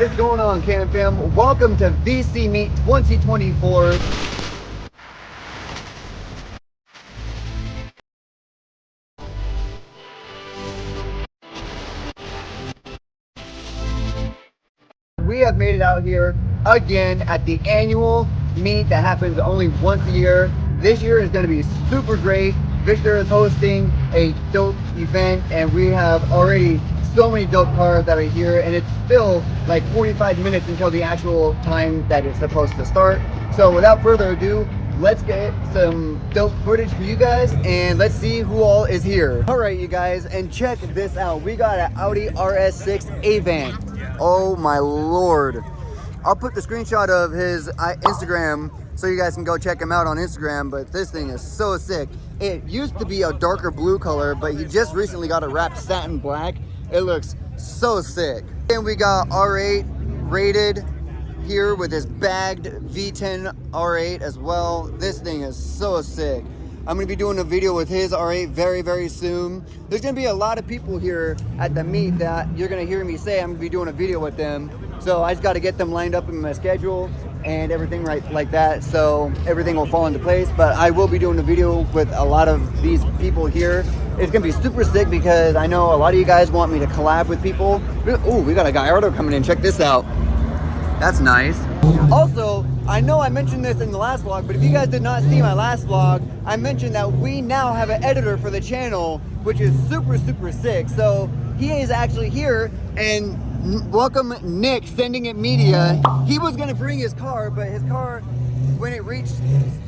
What is going on, Cam Fam? Welcome to VC Meet 2024. We have made it out here again at the annual meet that happens only once a year. This year is going to be super great. Victor is hosting a dope event, and we have already so many dope cars that are here, and it's still like 45 minutes until the actual time that it's supposed to start. So without further ado, let's get some dope footage for you guys, and let's see who all is here. All right, you guys, and check this out. We got an Audi RS6 Avant. Oh my lord. I'll put the screenshot of his Instagram so you guys can go check him out on Instagram, but this thing is so sick. It used to be a darker blue color, but he just recently got it wrapped satin black. It looks so sick. And we got R8 rated here with his bagged V10 R8 as well. This thing is so sick. I'm gonna be doing a video with his R8 very, very soon. There's gonna be a lot of people here at the meet that you're gonna hear me say I'm gonna be doing a video with them. So I just gotta get them lined up in my schedule and everything right like that, so everything will fall into place. But I will be doing a video with a lot of these people here. It's gonna be super sick because I know a lot of you guys want me to collab with people. Oh, we got a Gallardo coming in. Check this out. That's nice. Also, I know I mentioned this in the last vlog, but if you guys did not see my last vlog, I mentioned that we now have an editor for the channel, which is super, super sick. So he is actually here, and welcome Nick, Sending It Media. He was gonna bring his car, but his car, when it reached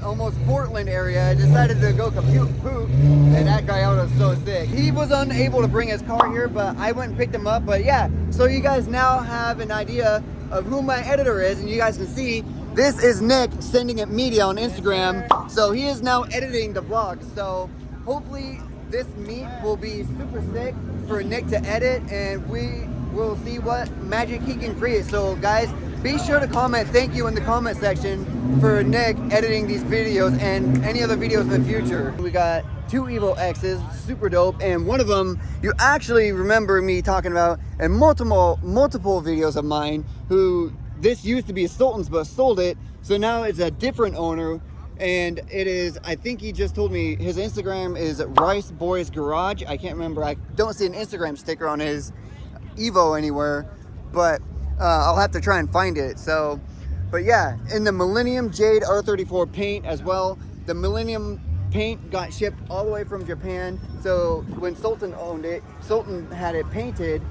almost Portland area, decided to go poop, and that guy out was so sick. He was unable to bring his car here, but I went and picked him up. But yeah, so you guys now have an idea of who my editor is, and you guys can see this is Nick, Sending It Media on Instagram. So he is now editing the vlog. So hopefully this meet will be super sick for Nick to edit, and we will see what magic he can create. So guys, be sure to comment thank you in the comment section for Nick editing these videos and any other videos in the future. We got two Evo X's, super dope, and one of them you actually remember me talking about in multiple videos of mine, who this used to be Sultan's but sold it, so now it's a different owner, and it is, I think he just told me his Instagram is Rice Boys Garage. I can't remember, I don't see an Instagram sticker on his Evo anywhere, but I'll have to try and find it. So, but yeah, in the Millennium Jade R34 paint as well. The Millennium paint got shipped all the way from Japan. So when Sultan owned it, Sultan had it painted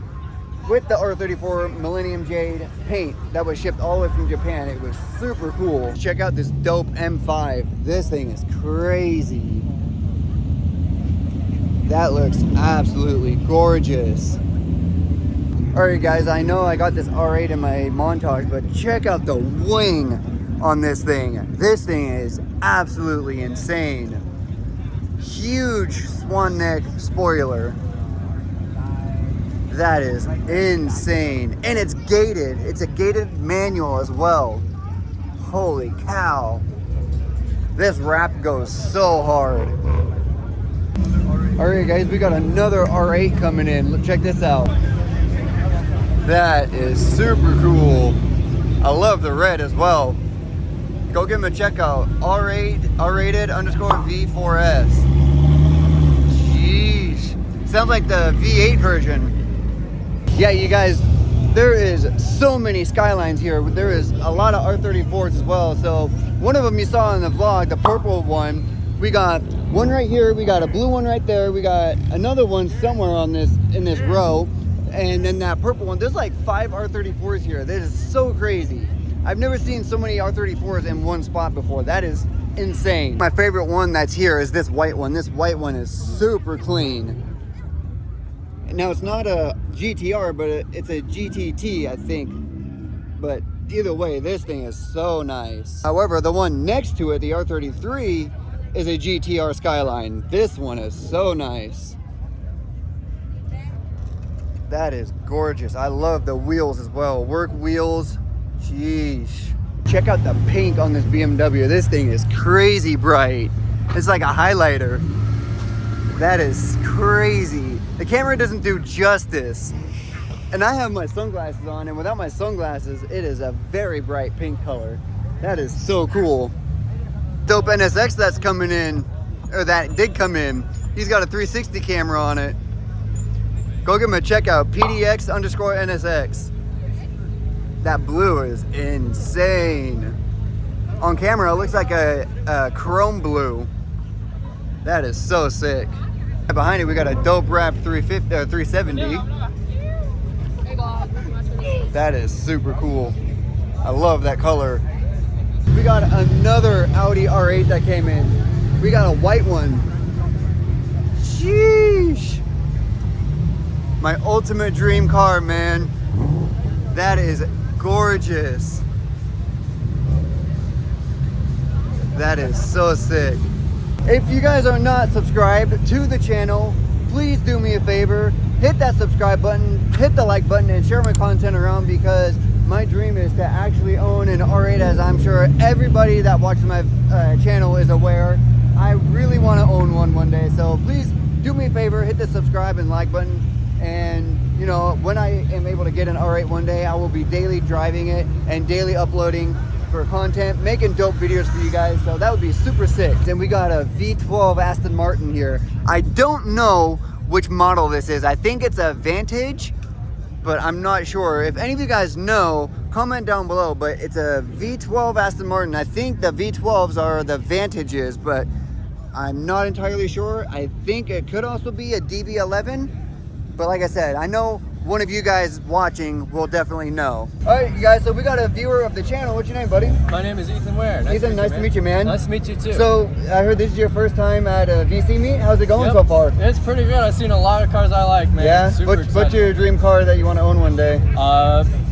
with the R34 Millennium Jade paint that was shipped all the way from Japan. It was super cool. Check out this dope M5. This thing is crazy. That looks absolutely gorgeous. Alright guys, I know I got this R8 in my montage, but check out the wing on this thing. This thing is absolutely insane. Huge swan neck spoiler. That is insane. And it's gated. It's a gated manual as well. Holy cow. This wrap goes so hard. Alright guys, we got another R8 coming in. Check this out. That is super cool. I love the red as well. Go give him a check out. R8 underscore V4S. Jeez. Sounds like the V8 version. Yeah, you guys, there is so many Skylines here. There is a lot of R34s as well. So one of them you saw in the vlog, the purple one. We got one right here. We got a blue one right there. We got another one somewhere on in this row. And then that purple one, there's like 5 R34s here. That is so crazy. I've never seen so many R34s in one spot before. That is insane. My favorite one that's here is this white one. This white one is super clean. Now it's not a GTR, but it's a GTT, I think. But either way, this thing is so nice. However, the one next to it, the R33, is a GTR Skyline. This one is so nice. That is gorgeous. I love the wheels as well. Work wheels. Sheesh. Check out the pink on this BMW. This thing is crazy bright. It's like a highlighter. That is crazy. The camera doesn't do justice. And I have my sunglasses on, and without my sunglasses, it is a very bright pink color. That is so cool. Dope NSX that's coming in, or that did come in. He's got a 360 camera on it. Go give him a check out, PDX_NSX. That blue is insane. On camera, it looks like a chrome blue. That is so sick. Behind it, we got a dope wrap 370. That is super cool. I love that color. We got another Audi R8 that came in. We got a white one. Sheesh. My ultimate dream car, man. That is gorgeous. That is so sick. If you guys are not subscribed to the channel, please do me a favor. Hit that subscribe button, hit the like button, and share my content around, because my dream is to actually own an R8, as I'm sure everybody that watches my channel is aware. I really want to own one day. So please do me a favor, hit the subscribe and like button. And you know, when I am able to get an R8 one day, I will be daily driving it and daily uploading for content, making dope videos for you guys. So that would be super sick. And we got a V12 Aston Martin here. I don't know which model this is. I think it's a Vantage, but I'm not sure. If any of you guys know, comment down below. But it's a V12 Aston Martin. I think the V12s are the Vantages, but I'm not entirely sure. I think it could also be a DB11. But like I said, I know one of you guys watching will definitely know. All right, you guys, so we got a viewer of the channel. What's your name, buddy? My name is Ethan Ware. Ethan, nice to meet you, man. Nice to meet you, too. So, I heard this is your first time at a VC meet. How's it going so far? It's pretty good. I've seen a lot of cars I like, man. Yeah? Super What's your dream car that you want to own one day?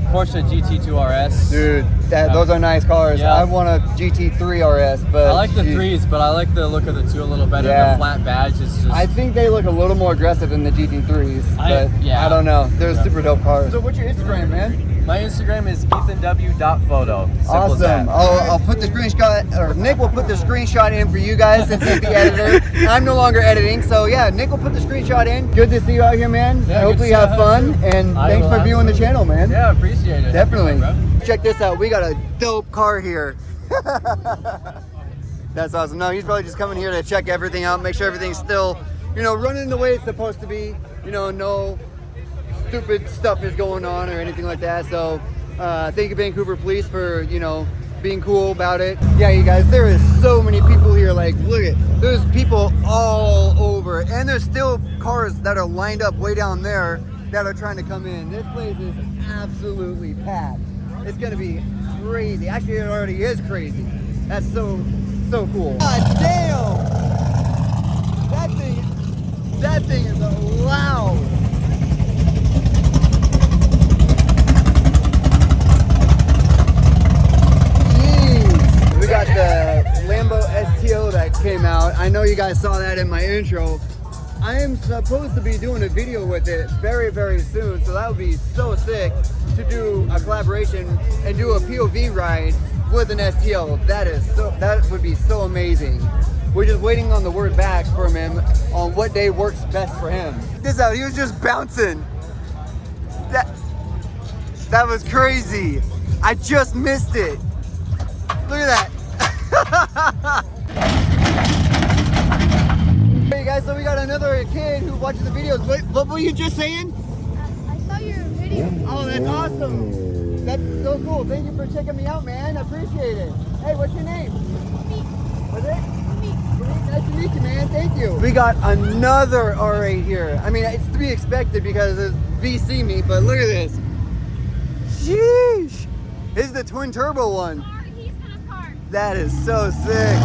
Porsche GT2 RS. Dude, those are nice cars. Yeah. I want a GT3 RS, but... I like the threes, but I like the look of the two a little better. Yeah. The flat badge is just... I think they look a little more aggressive than the GT3s, but I don't know. They're super dope cars. So what's your Instagram, man? My Instagram is ethanw.photo. Awesome. I'll put the screenshot, or Nick will put the screenshot in for you guys since he's the editor. I'm no longer editing, so yeah, Nick will put the screenshot in. Good to see you out here, man. Yeah, hopefully you have fun, and thanks for viewing the channel, man. Yeah, appreciate it. Definitely. Check this out. We got a dope car here. That's awesome. No, he's probably just coming here to check everything out, make sure everything's still, you know, running the way it's supposed to be. You know, no stupid stuff is going on or anything like that. So thank you, Vancouver Police, for, you know, being cool about it. Yeah, you guys, there is so many people here. Like, look at, there's people all over, and there's still cars that are lined up way down there that are trying to come in. This place is absolutely packed. It's gonna be crazy. Actually, it already is crazy. That's so cool. God damn! That thing is loud. Jeez. We got the Lambo STO that came out. I know you guys saw that in my intro. I am supposed to be doing a video with it very, very soon, so that would be so sick to do a collaboration and do a POV ride with an STO. That would be so amazing. We're just waiting on the word back from him on what day works best for him. Check this out, he was just bouncing. That was crazy. I just missed it. Look at that. Hey guys, so we got another kid who watches the videos. What were you just saying? I saw your video. Oh, that's awesome. That's so cool. Thank you for checking me out, man. I appreciate it. Hey, what's your name? Me. What's it? Me. Nice to meet you, man. Thank you. We got another R8 here. I mean, it's to be expected because it's VC meet, but look at this. Sheesh. This is the twin turbo one. He's in a car. That is so sick.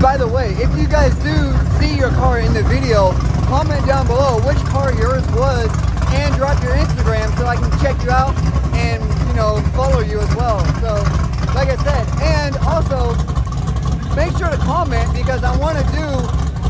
By the way, if you guys do see your car in the video, comment down below which car yours was and drop your Instagram so I can check you out and, you know, follow you as well. So, like I said, and also make sure to comment, because I want to do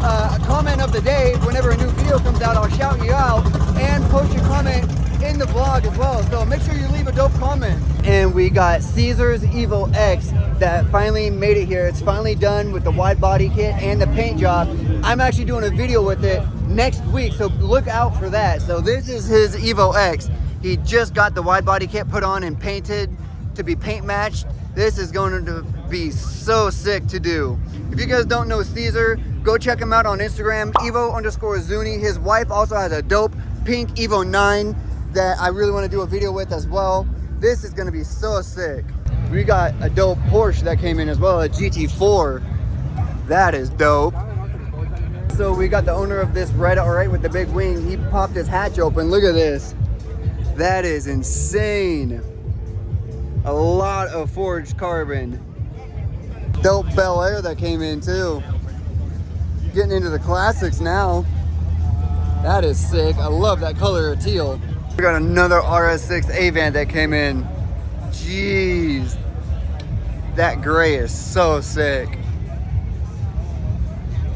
a comment of the day. Whenever a new video comes out, I'll shout you out and post your comment in the vlog as well. So make sure you leave a dope comment. And we got Caesar's Evo X that finally made it here. It's finally done with the wide body kit and the paint job. I'm actually doing a video with it next week, so look out for that. So this is his Evo X. He just got the wide body kit put on and painted to be paint matched. This is going to be so sick to do. If you guys don't know Caesar, go check him out on Instagram, Evo_Zuni. His wife also has a dope pink Evo 9 that I really want to do a video with as well. This is going to be so sick. We got a dope Porsche that came in as well, a GT4. That is dope. So we got the owner of this red R8 with the big wing. He popped his hatch open. Look at this. That is insane. A lot of forged carbon. Dope Bel Air that came in too. Getting into the classics now. That is sick. I love that color of teal. We got another RS6 Avant that came in. Jeez. That gray is so sick.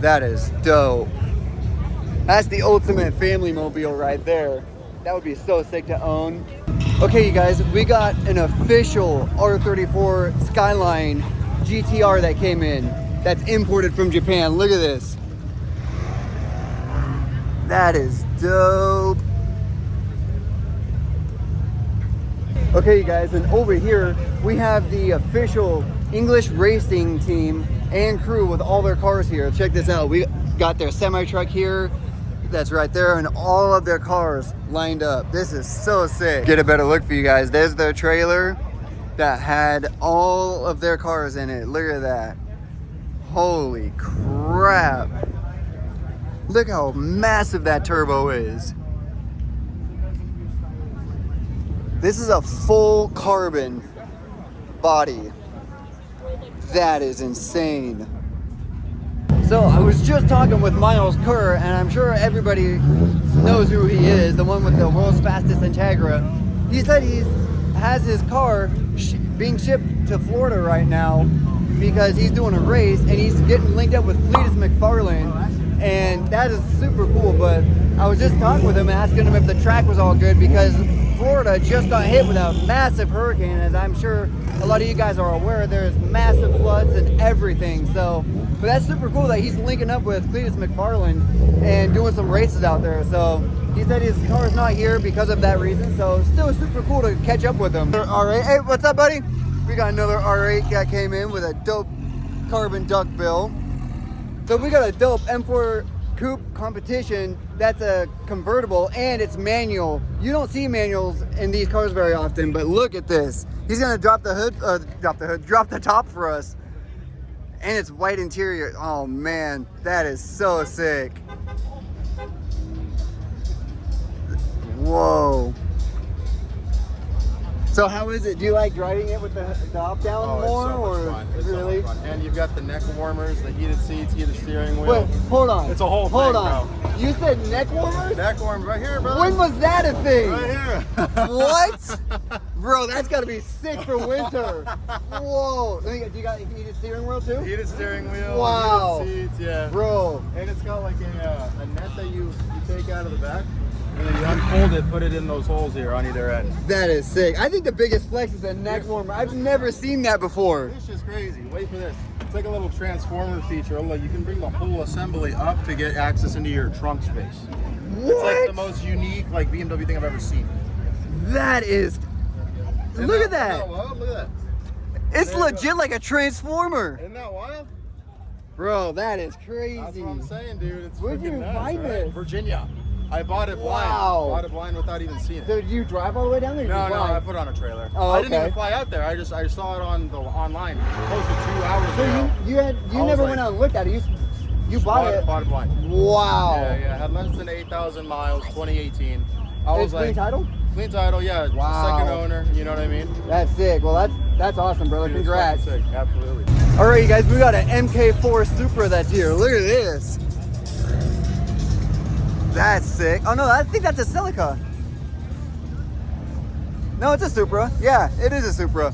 That is dope. That's the ultimate family mobile right there. That would be so sick to own. Okay, you guys, we got an official R34 Skyline GTR that came in. That's imported from Japan. Look at this. That is dope. Okay, you guys, and over here we have the official English racing team and crew with all their cars here. Check this out. We got their semi-truck here. That's right there, and all of their cars lined up. This is so sick. Get a better look for you guys. There's their trailer that had all of their cars in it. Look at that. Holy crap. Look how massive that turbo is. This is a full carbon body. That is insane. So I was just talking with Miles Kerr, and I'm sure everybody knows who he is, the one with the world's fastest Integra. He said he has his car being shipped to Florida right now because he's doing a race and he's getting linked up with Cletus McFarlane, and that is super cool. But I was just talking with him, asking him if the track was all good, because Florida just got hit with a massive hurricane, and I'm sure a lot of you guys are aware there's massive floods and everything. So, but that's super cool that he's linking up with Cletus McFarlane and doing some races out there. So he said his car is not here because of that reason. So still super cool to catch up with him. R8, hey, what's up, buddy? We got another R8 that came in with a dope carbon duckbill. So we got a dope M4 Coupe competition that's a convertible and it's manual. You don't see manuals in these cars very often, but look at this. He's gonna drop the top for us. And it's white interior. Oh man, that is so sick. Whoa. So how is it? Do you like driving it with the top down more? It's so much fun. It's really? so much fun. And you've got the neck warmers, the heated seats, heated steering wheel. Wait, hold on. It's a whole thing, Hold on. bro. You said neck warmers? Neck warmer right here, brother. When was that a thing? Right here. What? Bro, that's gotta be sick for winter. Whoa. Do you got heated steering wheel too? Heated steering wheel. Wow. Heated seats, yeah. Bro. And it's got like a net that you take out of the back. And then you unfold it, put it in those holes here on either end. That is sick. I think the biggest flex is the neck warmer. I've never seen that before. This is crazy. Wait for this. It's like a little transformer feature. You can bring the whole assembly up to get access into your trunk space. What? It's like the most unique BMW thing I've ever seen. That is... Look at that. Isn't that wild? Look at that. It's legit like a transformer. Isn't that wild? Bro, that is crazy. That's what I'm saying, dude. It's Where'd you nuts, find right? this? Virginia. I bought it blind. Wow. Bought it blind without even seeing it. So did you drive all the way down there? No, I put it on a trailer. Oh, I didn't okay. even fly out there. I saw it on the online. Close to 2 hours ago. So you never went out and looked at it. You bought it. Bought it blind. Wow. Yeah. Had less than 8,000 miles. 2018. I was It's like, clean title? Clean title, yeah. Wow. Second owner. You know what I mean? That's sick. Well, that's awesome, brother. Dude, it's Congrats. fucking sick. Absolutely. All right, you guys, we got an MK4 Supra that's here. Look at this. That's sick. Oh no, I think that's a Celica. No, it's a Supra. Yeah, it is a Supra.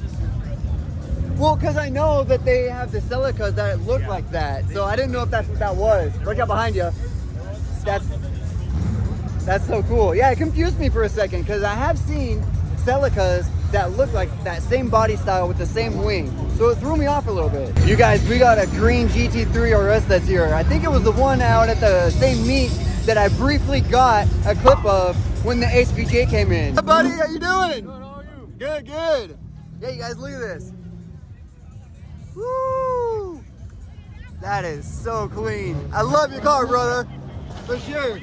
Well, because I know that they have the Celicas that look like that, so I didn't know if that's what that was. Look out behind you. That's so cool. Yeah, it confused me for a second because I have seen Celicas that look like that same body style with the same wing, so it threw me off a little bit. You guys, we got a green GT3 RS that's here. I think it was the one out at the same meet that I briefly got a clip of when the HPJ came in. Hey buddy, how you doing? Good, how are you? Good, good. Yeah, you guys, look at this. Woo! That is so clean. I love your car, brother. For sure.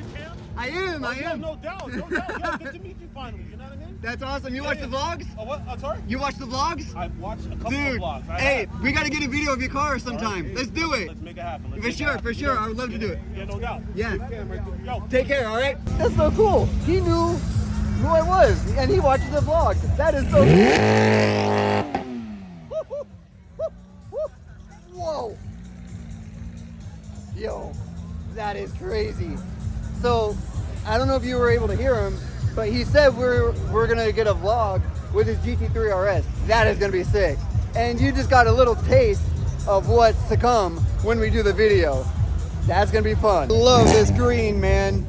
I am. No doubt. Yo, good to meet you finally. You know what I mean? That's awesome. You watch the vlogs? Oh, what? I'm sorry? You watch the vlogs? I've watched a couple Dude, of vlogs. hey, we gotta get a video of your car sometime. Right. Let's do it. Let's make it happen. For sure. I would love to do it. Yeah, no doubt. Yeah. Yo, Take care, all right? That's so cool. He knew who I was, and he watches the vlogs. That is so cool. Whoa. Yo, that is crazy. So, I don't know if you were able to hear him, but he said we're gonna get a vlog with his GT3 RS. That is gonna be sick. And you just got a little taste of what's to come when we do the video. That's gonna be fun. Love this green, man.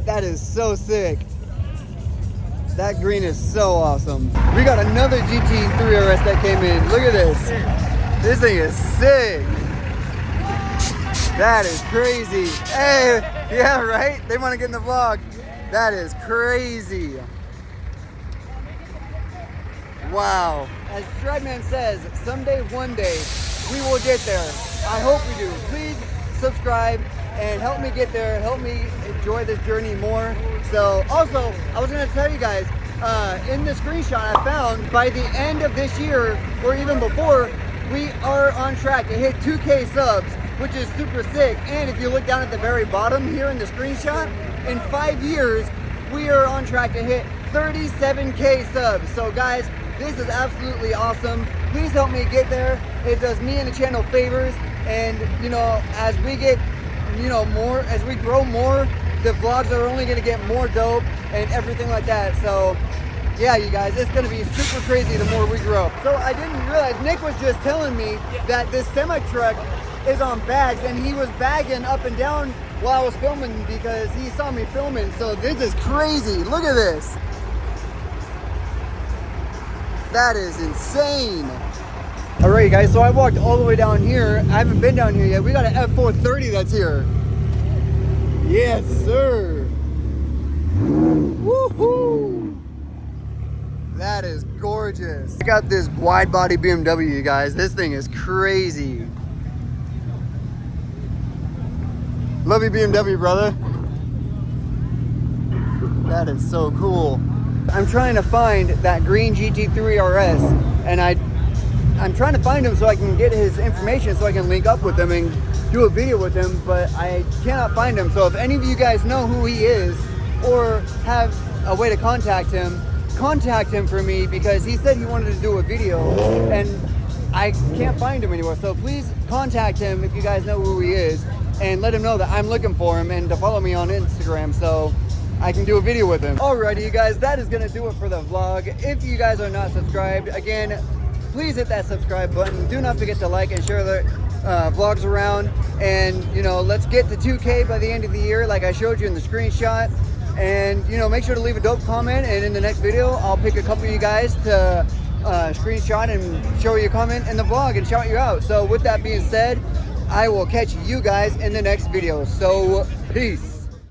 That is so sick. That green is so awesome. We got another GT3 RS that came in. Look at this. This thing is sick. That is crazy. Hey, yeah, right? They want to get in the vlog. That is crazy. Wow. As Strideman says, someday, one day, we will get there. I hope we do. Please subscribe and help me get there. Help me enjoy this journey more. So, also, I was going to tell you guys, in the screenshot I found, by the end of this year, or even before, we are on track to hit 2K subs, which is super sick. And if you look down at the very bottom here in the screenshot, in 5 years, we are on track to hit 37K subs. So guys, this is absolutely awesome. Please help me get there. It does me and the channel favors. And you know, as we get, you know, more, as we grow more, the vlogs are only gonna get more dope and everything like that. So yeah, you guys, it's gonna be super crazy the more we grow. So I didn't realize, Nick was just telling me that this semi-truck is on bags, and he was bagging up and down while I was filming because he saw me filming. So this is crazy. Look at this. That is insane. All right, guys, so I walked all the way down here. I haven't been down here yet. We got an F430 that's here. Yes, sir. Woohoo! That is gorgeous. I got this wide-body BMW, you guys. This thing is crazy. Love you, BMW, brother. That is so cool. I'm trying to find that green GT3 RS, and I'm trying to find him so I can get his information so I can link up with him and do a video with him, but I cannot find him. So if any of you guys know who he is or have a way to contact him for me, because he said he wanted to do a video and I can't find him anywhere. So please contact him if you guys know who he is and let him know that I'm looking for him and to follow me on Instagram so I can do a video with him. Alrighty, you guys, that is gonna do it for the vlog. If you guys are not subscribed, again, please hit that subscribe button. Do not forget to like and share the vlogs around. And, you know, let's get to 2K by the end of the year, like I showed you in the screenshot. And, you know, make sure to leave a dope comment. And in the next video, I'll pick a couple of you guys to screenshot and show you a comment in the vlog and shout you out. So with that being said, I will catch you guys in the next video. So, peace.